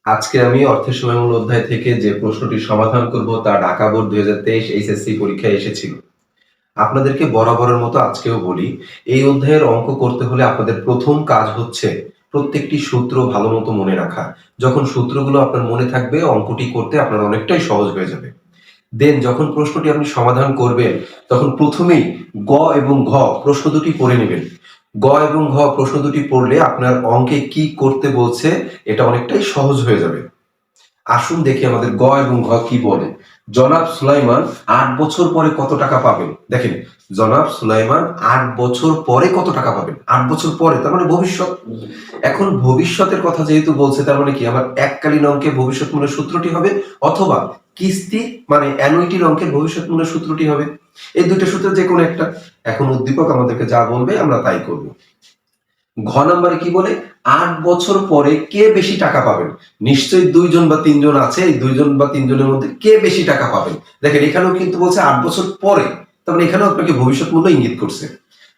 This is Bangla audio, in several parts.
আজকে আমি অর্থের সময়মূল অধ্যায় থেকে যে প্রশ্নটি সমাধান করব তা ঢাকা বোর্ড 2023 এইচএসসি পরীক্ষায় এসেছিল। আপনাদেরকে বরাবরের মতো আজকেও বলি, এই অধ্যায়ের অঙ্ক করতে হলে আপনাদের প্রথম কাজ হচ্ছে প্রত্যেকটি সূত্র ভালো মতো মনে রাখা। যখন সূত্রগুলো আপনার মনে থাকবে, অঙ্কটি করতে আপনার অনেকটাই সহজ হয়ে যাবে। দেন যখন প্রশ্নটি আপনি সমাধান করবেন, তখন প্রথমেই গ এবং ঘ প্রশ্ন দুটি পড়ে নেবেন। গ এবং ঘ প্রশ্ন দুটি পড়লে আপনার অঙ্কে কি করতে বলছে এটা অনেকটাই সহজ হয়ে যাবে। আসুন দেখি আমাদের গ এবং ঘ কি বলে। জনাব সুলাইমান ৮ বছর পরে কত টাকা পাবেন? দেখেন, জনাব সুলাইমান ৮ বছর পরে কত টাকা পাবেন? ৮ বছর পরে, তার মানে ভবিষ্যৎ। এখন ভবিষ্যতের কথা যেহেতু বলছে, তার মানে কি আমার এককালীন অঙ্কে ভবিষ্যৎ মূল্যের সূত্রটি হবে, অথবা কিস্তি মানে অ্যানুইটির অঙ্কের ভবিষ্যৎ মূল্যের সূত্রটি হবে। এই দুটো সূত্রের যে কোনো একটা। এখন উদ্দীপক আমাদেরকে যা বলবে আমরা তাই করব। ঘ নম্বরে কি বলে? ৮ বছর পরে কে বেশি টাকা পাবেন? নিশ্চয়ই ২ জন বা ৩ জন আছে, এই ২ জন বা ৩ জনের মধ্যে কে বেশি টাকা পাবেন। দেখেন, এখানেও কিন্তু বলছে ৮ বছর পরে, তার মানে এখানেও আপনাকে ভবিষ্যৎ মূল্য ইঙ্গিত করছে।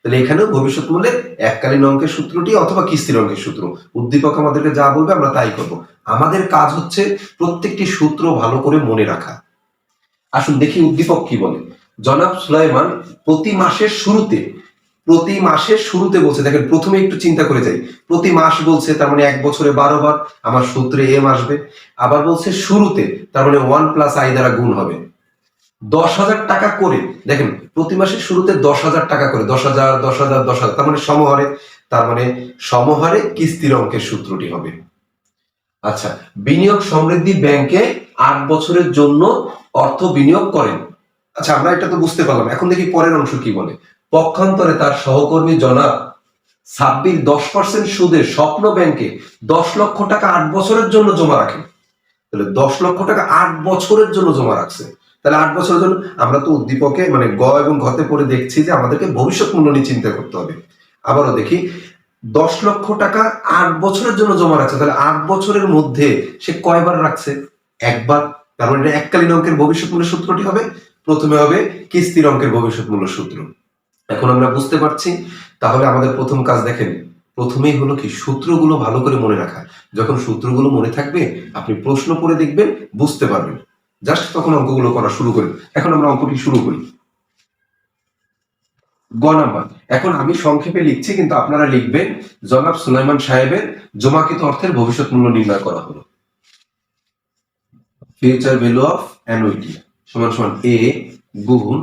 তাহলে এখানেও ভবিষ্যৎ মূল্যের এককালীন অঙ্কের সূত্রটি অথবা কিস্তির অঙ্কের সূত্র। উদ্দীপক আমাদেরকে যা বলবে আমরা তাই করব। আমাদের কাজ হচ্ছে প্রত্যেকটি সূত্র ভালো করে মনে রাখা। আসুন দেখি উদ্দীপক কি বলে। জনাব সুলাইমান প্রতি মাসের শুরুতে বলছে, দেখেন প্রথমে একটু চিন্তা করে যাই। প্রতি মাস বলছে, তার মানে ১ বছরে ১২ বার আমার সূত্রে এম আসবে। আবার বলছে শুরুতে, তার মানে 1 প্লাস আই দ্বারা গুণ হবে। ১০,০০০ টাকা করে, দেখেন প্রতি মাসের শুরুতে ১০,০০০ টাকা করে, ১০,০০০ ১০,০০০ ১০,০০০, তার মানে সমহারে কিস্তির অঙ্কের সূত্রটি হবে। আচ্ছা, বিনিয়োগ সমৃদ্ধি ব্যাংকে ৮ বছরের জন্য অর্থ বিনিয়োগ করেন। আচ্ছা, আমরা এটা তো বুঝতে পারলাম। এখন দেখি পরের অংশ কি বলে। পক্ষান্তরে তার সহকর্মী জনাব সাব্বির 10% সুদে স্বপ্ন ব্যাংকে ১০ লক্ষ টাকা ৮ বছরের জন্য জমা রাখেন। তাহলে ১০ লক্ষ টাকা ৮ বছরের জন্য জমা রাখছে। তাহলে ৮ বছরের জন্য আমরা তো উদ্দীপকে মানে গ এবং ঘতে পড়ে দেখছি যে আমাদেরকে ভবিষ্যৎ মূল্য নিয়ে চিন্তা করতে হবে। আবারও দেখি, ১০ লক্ষ টাকা ৮ বছরের জন্য জমা রাখছে। তাহলে ৮ বছরের মধ্যে সে কয়বার রাখছে? একবার। তার মানে এককালীন অঙ্কের ভবিষ্যৎ মূল্য সূত্রটি হবে, প্রথমে হবে কিস্তির অঙ্কের ভবিষ্যৎ মূল্য সূত্র। এখন আমরা বুঝতে পারছি। তাহলে আমাদের প্রথম কাজ দেখেন, প্রথমেই হলো কি সূত্রগুলো ভালো করে মনে রাখা। যখন সূত্রগুলো মনে থাকবে, আপনি প্রশ্ন পড়ে দেখবেন, বুঝতে পারবেন, জাস্ট তখন অঙ্কগুলো করা শুরু করেন। এখন আমরা অঙ্কটি শুরু করি। গ নাম্বার। এখন আমি সংক্ষেপে লিখছি, কিন্তু আপনারা লিখবেন। জনাব সুলাইমান সাহেবের জমাকৃত অর্থের ভবিষ্যৎ মূল্য নির্ণয় করা হলো। ফিউচার ভ্যালু অফ অ্যানুইটি সমান সমান এ গুণ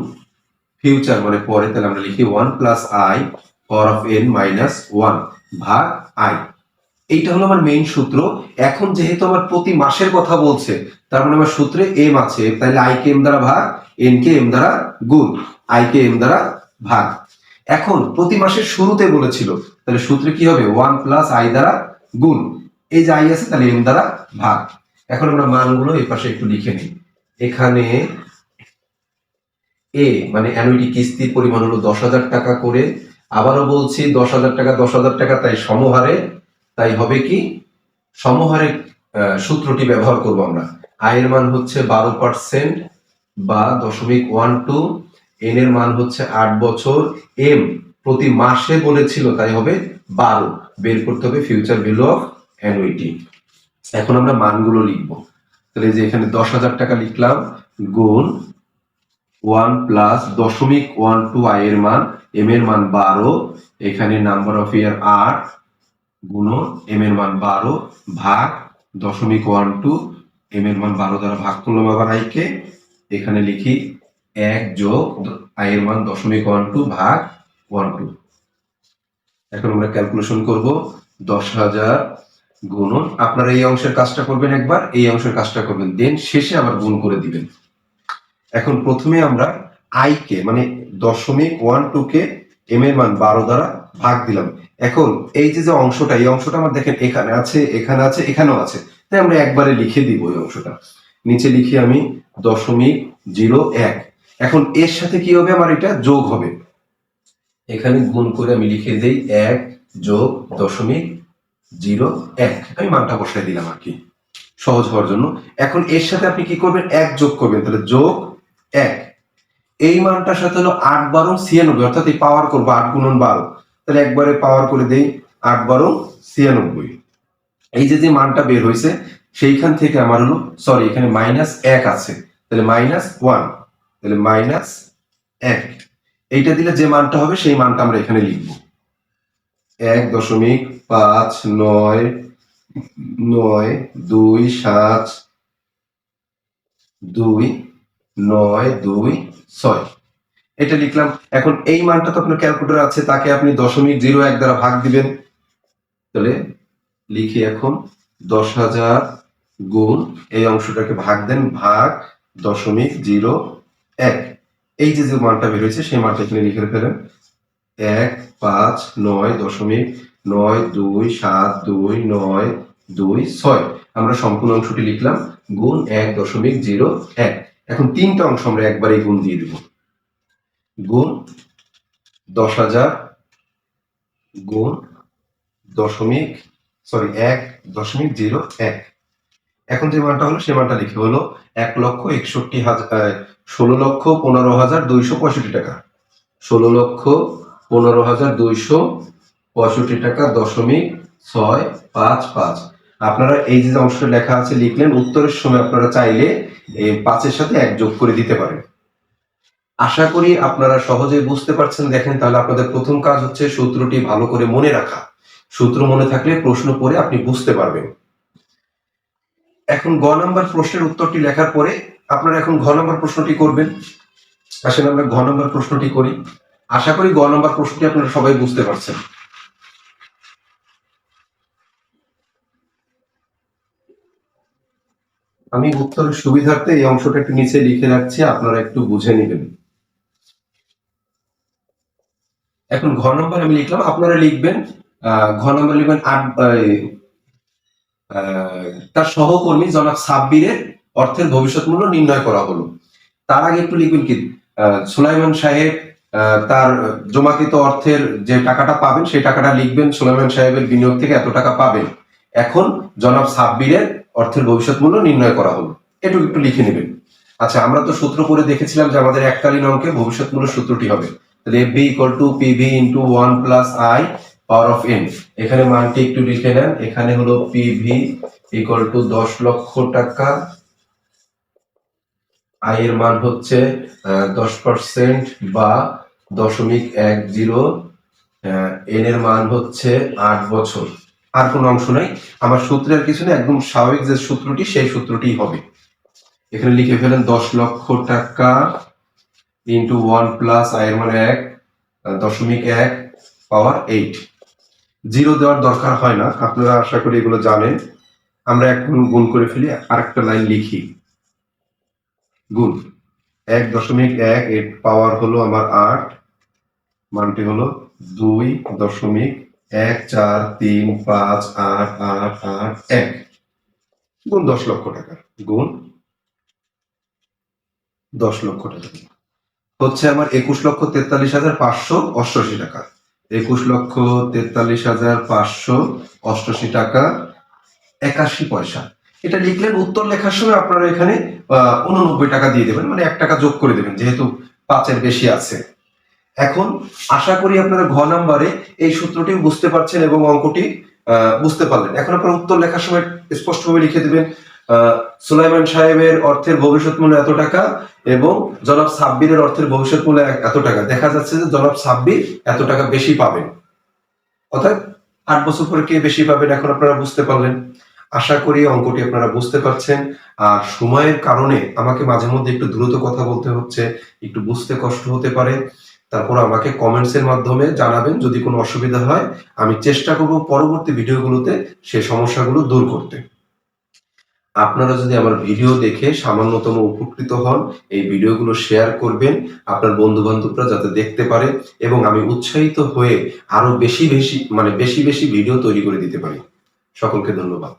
ফিউচার মানে পরে, তাহলে আমরা লিখি 1 plus I power of n minus 1 ভাগ আই। এইটা হলো আমার মেইন সূত্র। এখন যেহেতু আমার প্রতি মাসের কথা বলছে, তার মানে আমার সূত্রে এম আছে, তাহলে আই কে এম দ্বারা ভাগ, এন কে এম দ্বারা গুণ, আই কে এম দ্বারা ভাগ। এখন প্রতি মাসের শুরুতে বলেছিল, তাহলে সূত্রে কি হবে? 1 প্লাস আই দ্বারা গুণ, এই যে আই আছে তাহলে এম দ্বারা ভাগ। এখন আমরা মানগুলো এই পাশে একটু লিখে নিই। এখানে এ মানে অ্যানুইটি কিস্তির পরিমাণ হলো ১০,০০০ টাকা করে। আবারও বলছি ১০,০০০ টাকা ১০,০০০ টাকা, তাই সমহারে, তাই হবে কি সমহারে সূত্রটি ব্যবহার করব আমরা। আয়ের মান হচ্ছে 12% বা 0.12, এন এর মান হচ্ছে ৮ বছর, এম প্রতি মাসে বলেছিল তাই হবে 12। বের করতে হবে ফিউচার ভ্যালু অফ অ্যানুইটি। এখন আমরা মানগুলো লিখব। তাহলে যে এখানে ১০,০০০ টাকা লিখলাম গুণ 1 প্লাস 0.12 আই এর মান, এম এর মান 12, এখানে নাম্বার অফ ইয়ার 8 গুণ এম এর মান 12 ভাগ 0.12, এম এর মান 12 দ্বারা ভাগ করলাম আবার আই কে, এখানে লিখি 1 যোগ আই এর মান 0.12 ভাগ 12। এখন আমরা ক্যালকুলেশন করব। ১০,০০০ গুণন, আপনারা এই অংশের কাজটা করবেন একবার, এই অংশের কাজটা করবেন, দেন শেষে আবার গুণ করে দিবেন। এখন প্রথমে আমরা আই কে মানে 0.12 কে এম এর মান 12 দ্বারা ভাগ দিলাম। এখন এই যে অংশটা, এই অংশটা আমার দেখেন এখানে আছে, এখানে আছে, এখানেও আছে, তাই আমরা একবারে লিখে দিব এই অংশটা। নিচে লিখি আমি 0.01। এখন এর সাথে কি হবে? আমার এটা যোগ হবে। এখানে গুণ করে আমি লিখে দেই 1 যোগ 0.01, আমি মানটা বসাই দিলাম আর কি সহজ হওয়ার জন্য। এখন এর সাথে আপনি কি করবেন? 1 যোগ করবেন, তাহলে যোগ 1। এই মানটার সাথে হলো 8 12 96, অর্থাৎ এই পাওয়ার করবো 8 গুণন 12, তাহলে একবারে পাওয়ার করে দেই 8 12 96। এই যে মানটা বের হয়েছে, সেইখান থেকে আমার হলো সরি এখানে -1 আছে, তাহলে -1, তাহলে -1 এইটা দিলে যে মানটা হবে সেই মানটা আমরা এখানে লিখব 1.59272926 এটা লিখলাম। এখন এই মানটা তো আপনার ক্যালকুলেটর আছে, তাকে আপনি 0.01 দ্বারা ভাগ দিবেন। তাহলে লিখি এখন 10,000 গুণ এই অংশটাকে ভাগ দেন, ভাগ 0.01। এই যে মানটা বের হয়েছে সেই মানটা এখানে লিখে ফেলেন 159.9272926। আমরা সম্পূর্ণ অংশটি লিখলাম গুণ 1.01। এখন তিনটা অংশ আমরা একবারেই গুণ দিয়ে দেব, গুণ 10,000 গুণ 1.01। এখন যে মানটা হলো সেই মানটা লিখে হলো 16,15,265 টাকা, 16,15,265 টাকা 0.655। আপনারা এই যে অংশটা লেখা আছে লিখলেন, উত্তরের সময় আপনারা চাইলে এই 5-এর সাথে 1 যোগ করে দিতে পারেন। আশা করি আপনারা সহজেই বুঝতে পারছেন। দেখেন, তাহলে আপনাদের প্রথম কাজ হচ্ছে সূত্রটি ভালো করে মনে রাখা। সূত্র মনে থাকলে প্রশ্ন পড়ে আপনি বুঝতে পারবেন। এখন গ নাম্বার প্রশ্নের উত্তরটি লেখার পরে আপনারা এখন ঘ নাম্বার প্রশ্নটি করবেন। আসলে আমরা ঘ নাম্বার প্রশ্নটি করি। আশা করি গ নাম্বার প্রশ্নটি আপনারা সবাই বুঝতে পারছেন। আমি উত্তরের সুবিধার্থে এই অংশটা একটু নিচে লিখে রাখছি, আপনারা একটু বুঝে নেবেন। এখন ঘ নম্বর আমি লিখলাম, আপনারা লিখবেন ঘ নম্বর লিখবেন তার সহকর্মী জনাব সাব্বিরের অর্থের ভবিষ্যৎ মূল্য নির্ণয় করা হলো। তার আগে একটু লিখবেন কি সুলাইমান সাহেব তার জমাকৃত অর্থের যে টাকাটা পাবেন সেই টাকাটা লিখবেন সুলাইমান সাহেবের বিনিয়োগ থেকে এত টাকা পাবেন। এখন জনাব সাব্বিরের অর্থের ভবিষ্যৎ মূল্য নির্ণয় করা হলো, এটুকু একটু লিখে নেবেন। আচ্ছা, আমরা তো সূত্র পড়ে দেখেছিলাম যে আমাদের এককালীন অঙ্কে ভবিষ্যৎ মূল্য সূত্রটি হবে, তাহলে FB = PV × 1 + I power of n। এখানে মানটি একটু লিখে নেন। এখানে হলো PV = 10 লক্ষ টাকা, I এর মান হচ্ছে 10% বা 0.10, n এর মান হচ্ছে 8 বছর। আর কোনো অংশ নাই, আমার সূত্রের কিছু নেই, একদম স্বাভাবিক যে সূত্রটি সেই সূত্রটি হবে। এখানে লিখে ফেলেন 10 লক্ষ টাকা × 1 + I এর মান 1, 0.1 পাওয়ার 8। জিরো দেওয়ার দরকার হয় না, আপনারা আশা করি এগুলো জানেন। আমরা এখন গুণ করে ফেলি, আরেকটা লাইন লিখি গুণ 1.1, এর পাওয়ার হলো আমার 8, মানটি হলো 2.143588881 গুণ 10 লক্ষ টাকা, গুণ 10 লক্ষ টাকা হচ্ছে আমার 21,43,588 টাকা, 21,43,588 টাকা 81 পয়সা। এটা লিখলেন। উত্তর লেখার সময় আপনারা এখানে 89 টাকা দিয়ে দেবেন, মানে 1 টাকা যোগ করে দেবেন যেহেতু 5-এর বেশি আছে। এখন আশা করি আপনারা ঘ নাম্বারে এই সূত্রটি বুঝতে পারছেন এবং অঙ্কটি বুঝতে পারলেন। এখন আপনারা উত্তর লেখার সময় স্পষ্টভাবে লিখে দেবেন সুলাইমান সাহেবের অর্থের ভবিষ্যৎ মূল্য এত টাকা এবং জনাব সাব্বিরের অর্থের ভবিষ্যৎ মূল্য এত টাকা। দেখা যাচ্ছে যে জনাব সাব্বির এত টাকা বেশি পাবেন, অর্থাৎ 8 বছর পরে কে বেশি পাবেন এখন আপনারা বুঝতে পারলেন। আশা করি অঙ্কটি আপনারা বুঝতে পারছেন। আর সময়ের কারণে আমাকে মাঝে মধ্যে একটু দ্রুত কথা বলতে হচ্ছে, একটু বুঝতে কষ্ট হতে পারে। তারপর আমাকে কমেন্টসের মাধ্যমে জানাবেন যদি কোনো অসুবিধা হয়। আমি চেষ্টা করব পরবর্তী ভিডিওগুলোতে সেই সমস্যাগুলো দূর করতে। আপনারা যদি আমার ভিডিও দেখে সামান্যতম উপকৃত হন, এই ভিডিওগুলো শেয়ার করবেন আপনার বন্ধু বান্ধবরা যাতে দেখতে পারে এবং আমি উৎসাহিত হয়ে আরো বেশি বেশি ভিডিও তৈরি করে দিতে পারি। সকলকে ধন্যবাদ।